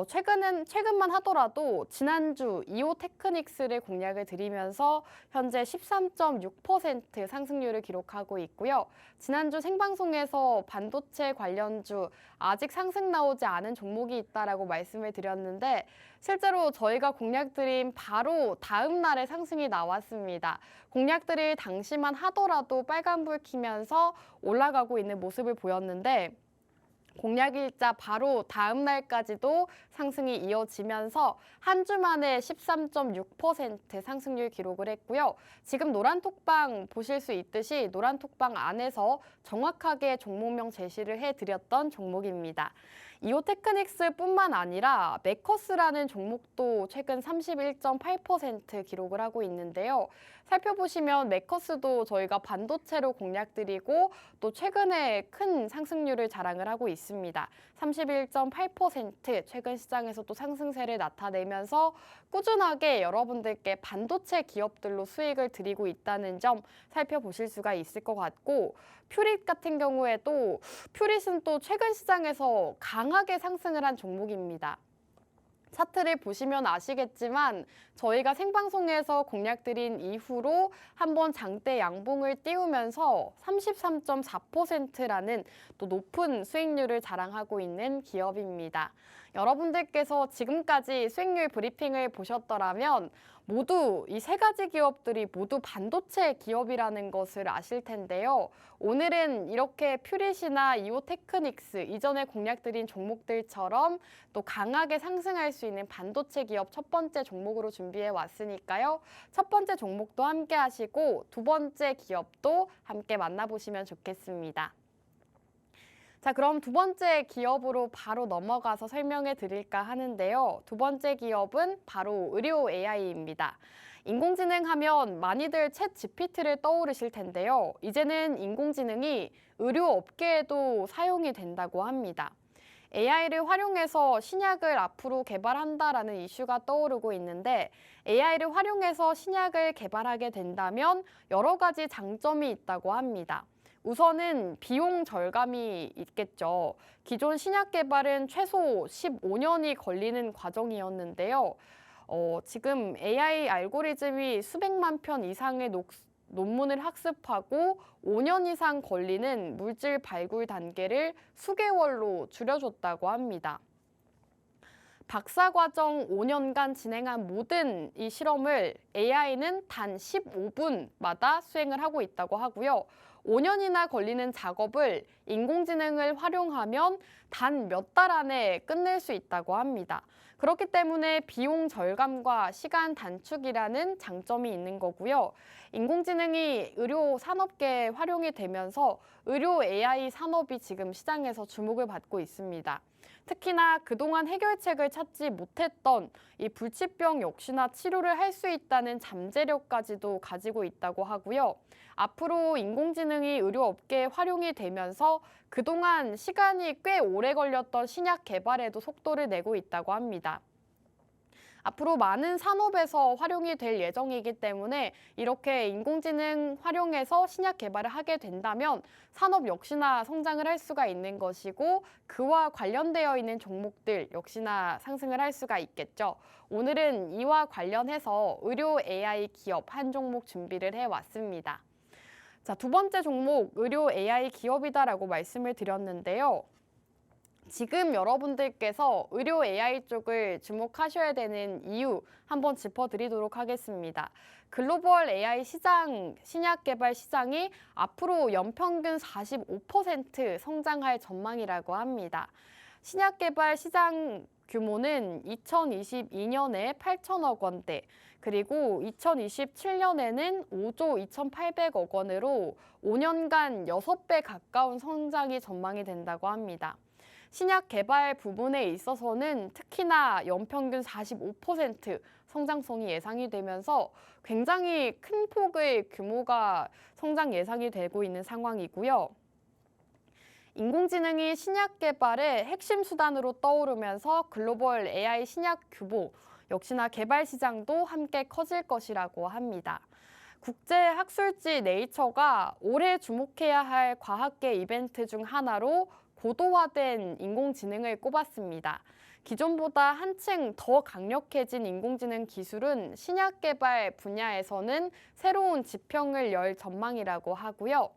최근만 하더라도 지난주 이오 테크닉스를 공략을 드리면서 현재 13.6% 상승률을 기록하고 있고요. 지난주 생방송에서 반도체 관련주 아직 상승 나오지 않은 종목이 있다라고 말씀을 드렸는데 실제로 저희가 공략드린 바로 다음 날에 상승이 나왔습니다. 공략드릴 당시만 하더라도 빨간불 켜면서 올라가고 있는 모습을 보였는데 공략일자 바로 다음 날까지도 상승이 이어지면서 한 주 만에 13.6% 상승률 기록을 했고요. 지금 노란톡방 보실 수 있듯이 노란톡방 안에서 정확하게 종목명 제시를 해드렸던 종목입니다. 이오테크닉스뿐만 아니라 메커스라는 종목도 최근 31.8% 기록을 하고 있는데요. 살펴보시면 메커스도 저희가 반도체로 공략드리고 또 최근에 큰 상승률을 자랑을 하고 있습니다. 31.8% 최근 시장에서 또 상승세를 나타내면서 꾸준하게 여러분들께 반도체 기업들로 수익을 드리고 있다는 점 살펴보실 수가 있을 것 같고 퓨릿 같은 경우에도 퓨릿은 또 최근 시장에서 강하게 상승을 한 종목입니다. 차트를 보시면 아시겠지만 저희가 생방송에서 공략드린 이후로 한번 장대 양봉을 띄우면서 33.4%라는 또 높은 수익률을 자랑하고 있는 기업입니다. 여러분들께서 지금까지 수익률 브리핑을 보셨더라면 모두 이 세 가지 기업들이 모두 반도체 기업이라는 것을 아실 텐데요. 오늘은 이렇게 퓨릿이나 이오테크닉스 이전에 공략드린 종목들처럼 또 강하게 상승할 수 있는 반도체 기업 첫 번째 종목으로 준비해 왔으니까요. 첫 번째 종목도 함께 하시고 두 번째 기업도 함께 만나보시면 좋겠습니다. 자, 그럼 두 번째 기업으로 바로 넘어가서 설명해 드릴까 하는데요. 두 번째 기업은 바로 의료 AI입니다. 인공지능 하면 많이들 챗 GPT를 떠오르실 텐데요. 이제는 인공지능이 의료 업계에도 사용이 된다고 합니다. AI를 활용해서 신약을 앞으로 개발한다라는 이슈가 떠오르고 있는데 AI를 활용해서 신약을 개발하게 된다면 여러 가지 장점이 있다고 합니다. 우선은 비용 절감이 있겠죠. 기존 신약 개발은 최소 15년이 걸리는 과정이었는데요. 지금 AI 알고리즘이 수백만 편 이상의 논문을 학습하고 5년 이상 걸리는 물질 발굴 단계를 수개월로 줄여줬다고 합니다. 박사과정 5년간 진행한 모든 이 실험을 AI는 단 15분마다 수행을 하고 있다고 하고요. 5년이나 걸리는 작업을 인공지능을 활용하면 단 몇 달 안에 끝낼 수 있다고 합니다. 그렇기 때문에 비용 절감과 시간 단축이라는 장점이 있는 거고요. 인공지능이 의료 산업계에 활용이 되면서 의료 AI 산업이 지금 시장에서 주목을 받고 있습니다. 특히나 그동안 해결책을 찾지 못했던 이 불치병 역시나 치료를 할 수 있다는 잠재력까지도 가지고 있다고 하고요. 앞으로 인공지능이 의료업계에 활용이 되면서 그동안 시간이 꽤 오래 걸렸던 신약 개발에도 속도를 내고 있다고 합니다. 앞으로 많은 산업에서 활용이 될 예정이기 때문에 이렇게 인공지능 활용해서 신약 개발을 하게 된다면 산업 역시나 성장을 할 수가 있는 것이고 그와 관련되어 있는 종목들 역시나 상승을 할 수가 있겠죠. 오늘은 이와 관련해서 의료 AI 기업 한 종목 준비를 해왔습니다. 자, 두 번째 종목 의료 AI 기업이다라고 말씀을 드렸는데요. 지금 여러분들께서 의료 AI 쪽을 주목하셔야 되는 이유 한번 짚어드리도록 하겠습니다. 글로벌 AI 시장, 신약 개발 시장이 앞으로 연평균 45% 성장할 전망이라고 합니다. 신약 개발 시장 규모는 2022년에 8천억 원대, 그리고 2027년에는 5조 2,800억 원으로 5년간 6배 가까운 성장이 전망이 된다고 합니다. 신약 개발 부분에 있어서는 특히나 연평균 45% 성장성이 예상이 되면서 굉장히 큰 폭의 규모가 성장 예상이 되고 있는 상황이고요. 인공지능이 신약 개발의 핵심 수단으로 떠오르면서 글로벌 AI 신약 규모, 역시나 개발 시장도 함께 커질 것이라고 합니다. 국제학술지 네이처가 올해 주목해야 할 과학계 이벤트 중 하나로 고도화된 인공지능을 꼽았습니다. 기존보다 한층 더 강력해진 인공지능 기술은 신약 개발 분야에서는 새로운 지평을 열 전망이라고 하고요.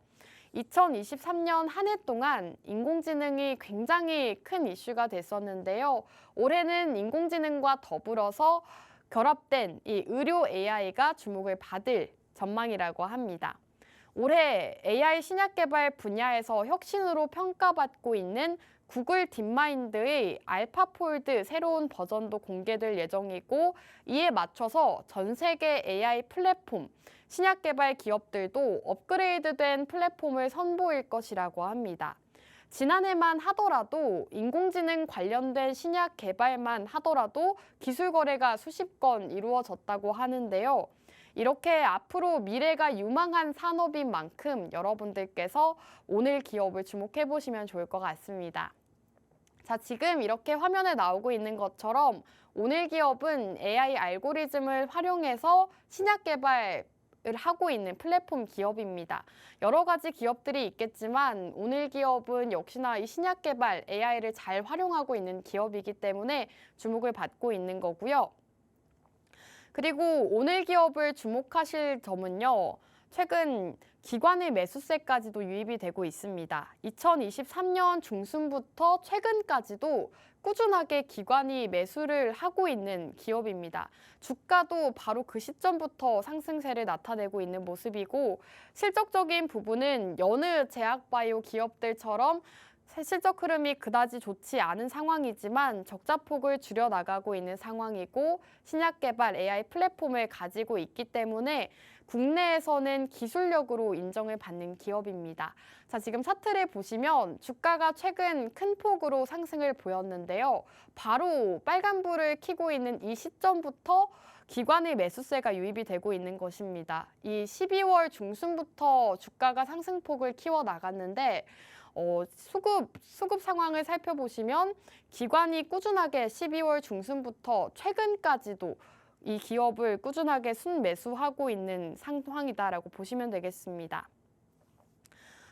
2023년 한 해 동안 인공지능이 굉장히 큰 이슈가 됐었는데요. 올해는 인공지능과 더불어서 결합된 이 의료 AI가 주목을 받을 전망이라고 합니다. 올해 AI 신약 개발 분야에서 혁신으로 평가받고 있는 구글 딥마인드의 알파폴드 새로운 버전도 공개될 예정이고, 이에 맞춰서 전 세계 AI 플랫폼, 신약 개발 기업들도 업그레이드된 플랫폼을 선보일 것이라고 합니다. 지난해만 하더라도 인공지능 관련된 신약 개발만 하더라도 기술 거래가 수십 건 이루어졌다고 하는데요. 이렇게 앞으로 미래가 유망한 산업인 만큼 여러분들께서 오늘 기업을 주목해 보시면 좋을 것 같습니다. 자, 지금 이렇게 화면에 나오고 있는 것처럼 오늘 기업은 AI 알고리즘을 활용해서 신약 개발을 하고 있는 플랫폼 기업입니다. 여러 가지 기업들이 있겠지만 오늘 기업은 역시나 이 신약 개발 AI를 잘 활용하고 있는 기업이기 때문에 주목을 받고 있는 거고요. 그리고 오늘 기업을 주목하실 점은요. 최근 기관의 매수세까지도 유입이 되고 있습니다. 2023년 중순부터 최근까지도 꾸준하게 기관이 매수를 하고 있는 기업입니다. 주가도 바로 그 시점부터 상승세를 나타내고 있는 모습이고, 실적적인 부분은 여느 제약바이오 기업들처럼 실적 흐름이 그다지 좋지 않은 상황이지만 적자폭을 줄여나가고 있는 상황이고, 신약 개발 AI 플랫폼을 가지고 있기 때문에 국내에서는 기술력으로 인정을 받는 기업입니다. 자, 지금 차트를 보시면 주가가 최근 큰 폭으로 상승을 보였는데요. 바로 빨간불을 켜고 있는 이 시점부터 기관의 매수세가 유입이 되고 있는 것입니다. 이 12월 중순부터 주가가 상승폭을 키워나갔는데 수급 상황을 살펴보시면 기관이 꾸준하게 12월 중순부터 최근까지도 이 기업을 꾸준하게 순매수하고 있는 상황이다라고 보시면 되겠습니다.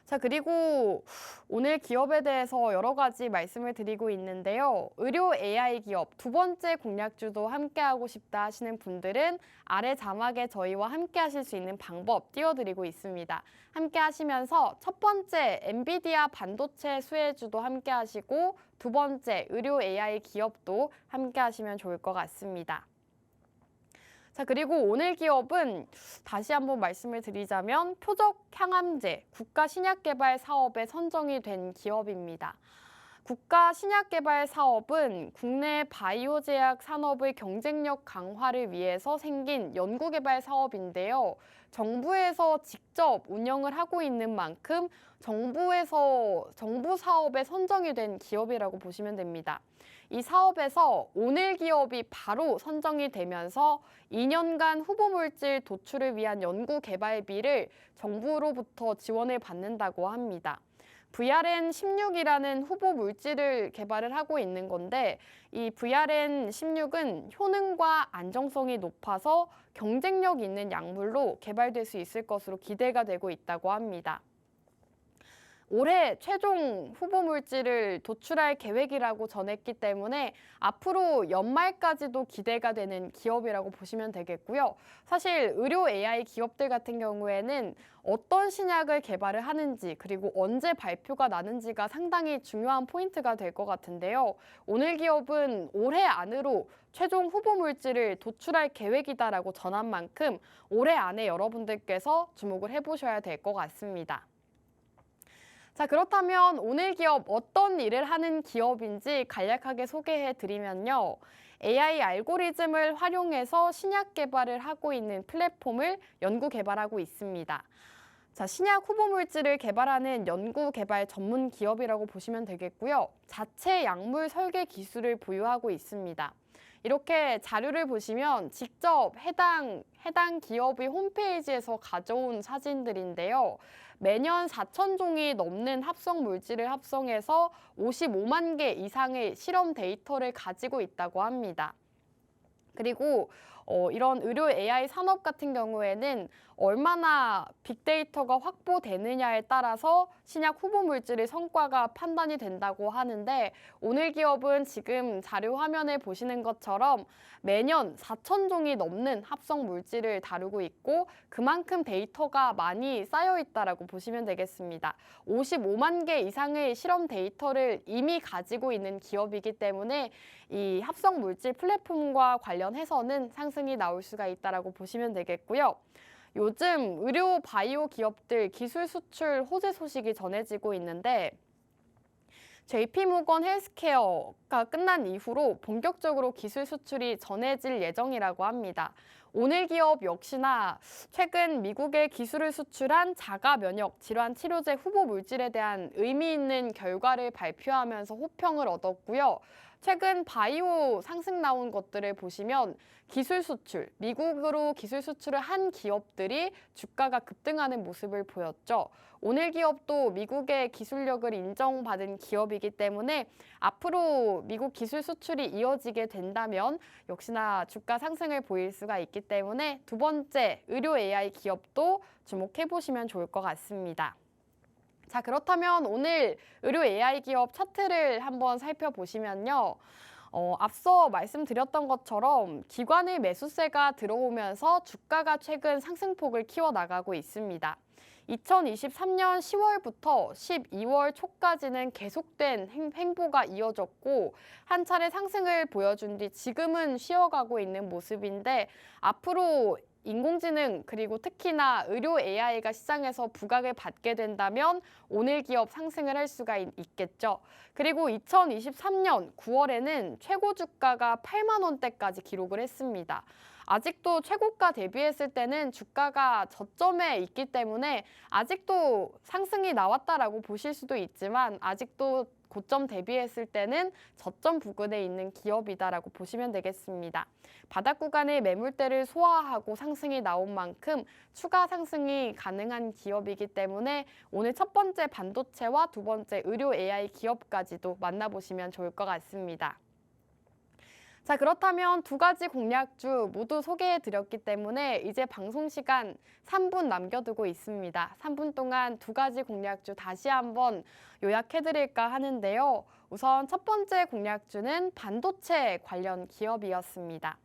자, 그리고 오늘 기업에 대해서 여러 가지 말씀을 드리고 있는데요. 의료 AI 기업 두 번째 공략주도 함께하고 싶다 하시는 분들은 아래 자막에 저희와 함께 하실 수 있는 방법 띄워드리고 있습니다. 함께 하시면서 첫 번째 엔비디아 반도체 수혜주도 함께 하시고, 두 번째 의료 AI 기업도 함께 하시면 좋을 것 같습니다. 자, 그리고 오늘 기업은 다시 한번 말씀을 드리자면 표적 항암제 국가 신약개발 사업에 선정이 된 기업입니다. 국가 신약개발 사업은 국내 바이오 제약 산업의 경쟁력 강화를 위해서 생긴 연구개발 사업인데요. 정부에서 직접 운영을 하고 있는 만큼 정부 사업에 선정이 된 기업이라고 보시면 됩니다. 이 사업에서 오늘 기업이 바로 선정이 되면서 2년간 후보물질 도출을 위한 연구 개발비를 정부로부터 지원을 받는다고 합니다. VRN16이라는 후보 물질을 개발을 하고 있는 건데, 이 VRN16은 효능과 안정성이 높아서 경쟁력 있는 약물로 개발될 수 있을 것으로 기대가 되고 있다고 합니다. 올해 최종 후보 물질을 도출할 계획이라고 전했기 때문에 앞으로 연말까지도 기대가 되는 기업이라고 보시면 되겠고요. 사실 의료 AI 기업들 같은 경우에는 어떤 신약을 개발을 하는지, 그리고 언제 발표가 나는지가 상당히 중요한 포인트가 될 것 같은데요. 오늘 기업은 올해 안으로 최종 후보 물질을 도출할 계획이다라고 전한 만큼 올해 안에 여러분들께서 주목을 해보셔야 될 것 같습니다. 자, 그렇다면 오늘 기업 어떤 일을 하는 기업인지 간략하게 소개해 드리면요. AI 알고리즘을 활용해서 신약 개발을 하고 있는 플랫폼을 연구 개발하고 있습니다. 자, 신약 후보 물질을 개발하는 연구 개발 전문 기업이라고 보시면 되겠고요. 자체 약물 설계 기술을 보유하고 있습니다. 이렇게 자료를 보시면 직접 해당 기업의 홈페이지에서 가져온 사진들인데요. 매년 4,000종이 넘는 합성 물질을 합성해서 55만 개 이상의 실험 데이터를 가지고 있다고 합니다. 그리고 이런 의료 AI 산업 같은 경우에는 얼마나 빅데이터가 확보되느냐에 따라서 신약 후보 물질의 성과가 판단이 된다고 하는데, 오늘 기업은 지금 자료 화면을 보시는 것처럼 매년 4,000종이 넘는 합성 물질을 다루고 있고 그만큼 데이터가 많이 쌓여 있다라고 보시면 되겠습니다. 55만 개 이상의 실험 데이터를 이미 가지고 있는 기업이기 때문에 이 합성 물질 플랫폼과 관련해서는 상승이 나올 수가 있다라고 보시면 되겠고요. 요즘 의료 바이오 기업들 기술 수출 호재 소식이 전해지고 있는데, JP모건 헬스케어가 끝난 이후로 본격적으로 기술 수출이 전해질 예정이라고 합니다. 오늘 기업 역시나 최근 미국에 기술을 수출한 자가 면역 질환 치료제 후보 물질에 대한 의미 있는 결과를 발표하면서 호평을 얻었고요. 최근 바이오 상승 나온 것들을 보시면 기술 수출, 미국으로 기술 수출을 한 기업들이 주가가 급등하는 모습을 보였죠. 오늘 기업도 미국의 기술력을 인정받은 기업이기 때문에 앞으로 미국 기술 수출이 이어지게 된다면 역시나 주가 상승을 보일 수가 있기 때문에 두 번째 의료 AI 기업도 주목해 보시면 좋을 것 같습니다. 자, 그렇다면 오늘 의료 AI 기업 차트를 한번 살펴보시면요. 앞서 말씀드렸던 것처럼 기관의 매수세가 들어오면서 주가가 최근 상승폭을 키워나가고 있습니다. 2023년 10월부터 12월 초까지는 계속된 행보가 이어졌고 한 차례 상승을 보여준 뒤 지금은 쉬어가고 있는 모습인데, 앞으로 인공지능 그리고 특히나 의료 AI가 시장에서 부각을 받게 된다면 오늘 기업 상승을 할 수가 있겠죠. 그리고 2023년 9월에는 최고 주가가 8만 원대까지 기록을 했습니다. 아직도 최고가 대비했을 때는 주가가 저점에 있기 때문에 아직도 상승이 나왔다라고 보실 수도 있지만 아직도 고점 대비했을 때는 저점 부근에 있는 기업이다라고 보시면 되겠습니다. 바닥 구간의 매물대를 소화하고 상승이 나온 만큼 추가 상승이 가능한 기업이기 때문에 오늘 첫 번째 반도체와 두 번째 의료 AI 기업까지도 만나보시면 좋을 것 같습니다. 자, 그렇다면 두 가지 공략주 모두 소개해드렸기 때문에 이제 방송 시간 3분 남겨두고 있습니다. 3분 동안 두 가지 공략주 다시 한번 요약해드릴까 하는데요. 우선 첫 번째 공략주는 반도체 관련 기업이었습니다.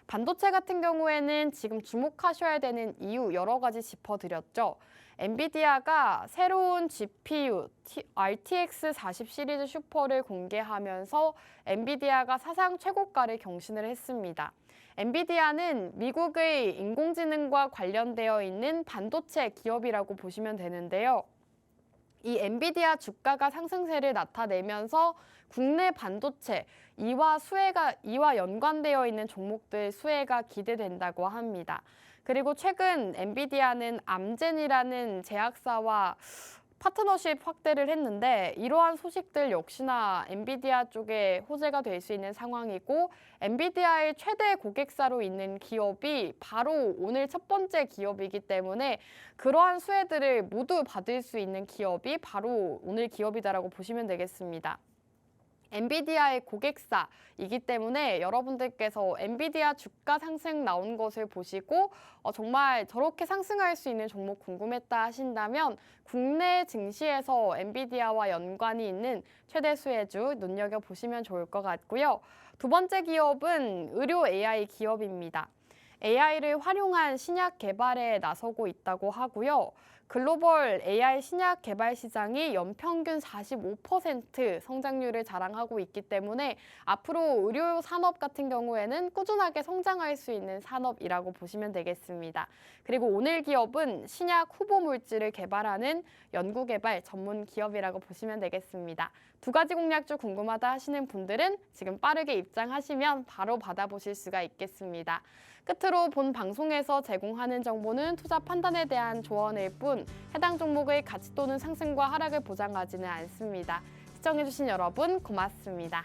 반도체 같은 경우에는 지금 주목하셔야 되는 이유 여러 가지 짚어드렸죠. 엔비디아가 새로운 GPU RTX 40 시리즈 슈퍼를 공개하면서 엔비디아가 사상 최고가를 경신을 했습니다. 엔비디아는 미국의 인공지능과 관련되어 있는 반도체 기업이라고 보시면 되는데요. 이 엔비디아 주가가 상승세를 나타내면서 국내 반도체 이와 연관되어 있는 종목들 수혜가 기대된다고 합니다. 그리고 최근 엔비디아는 암젠이라는 제약사와 파트너십 확대를 했는데 이러한 소식들 역시나 엔비디아 쪽에 호재가 될 수 있는 상황이고, 엔비디아의 최대 고객사로 있는 기업이 바로 오늘 첫 번째 기업이기 때문에 그러한 수혜들을 모두 받을 수 있는 기업이 바로 오늘 기업이다라고 보시면 되겠습니다. 엔비디아의 고객사이기 때문에 여러분들께서 엔비디아 주가 상승 나온 것을 보시고 정말 저렇게 상승할 수 있는 종목 궁금했다 하신다면 국내 증시에서 엔비디아와 연관이 있는 최대 수혜주 눈여겨보시면 좋을 것 같고요. 두 번째 기업은 의료 AI 기업입니다. AI를 활용한 신약 개발에 나서고 있다고 하고요. 글로벌 AI 신약 개발 시장이 연평균 45% 성장률을 자랑하고 있기 때문에 앞으로 의료 산업 같은 경우에는 꾸준하게 성장할 수 있는 산업이라고 보시면 되겠습니다. 그리고 오늘 기업은 신약 후보 물질을 개발하는 연구개발 전문 기업이라고 보시면 되겠습니다. 두 가지 공략주 궁금하다 하시는 분들은 지금 빠르게 입장하시면 바로 받아보실 수가 있겠습니다. 끝으로 본 방송에서 제공하는 정보는 투자 판단에 대한 조언일 뿐 해당 종목의 가치 또는 상승과 하락을 보장하지는 않습니다. 시청해주신 여러분 고맙습니다.